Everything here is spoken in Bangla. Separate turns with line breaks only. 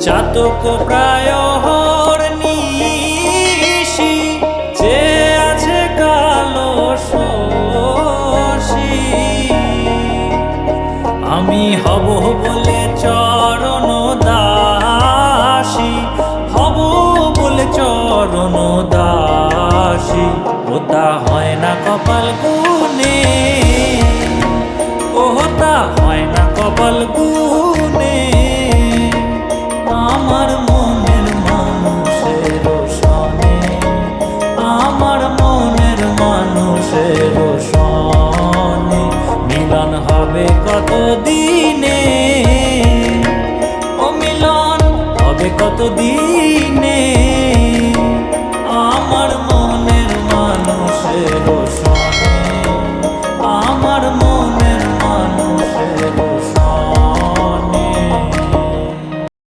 চাতক প্রায় নিশি যে আছে কালো শশী। আমি হব বলে চরণ দাসী, হব বলে চরণ দাসী। ওটা হয় না কপাল গুনে, ওটা হয় না কপাল গুনে। আমার মনের মানুষের সনে, আমার মনের মানুষের সনে মিলন হবে কত দিনে, ও মিলন হবে কত দিনে।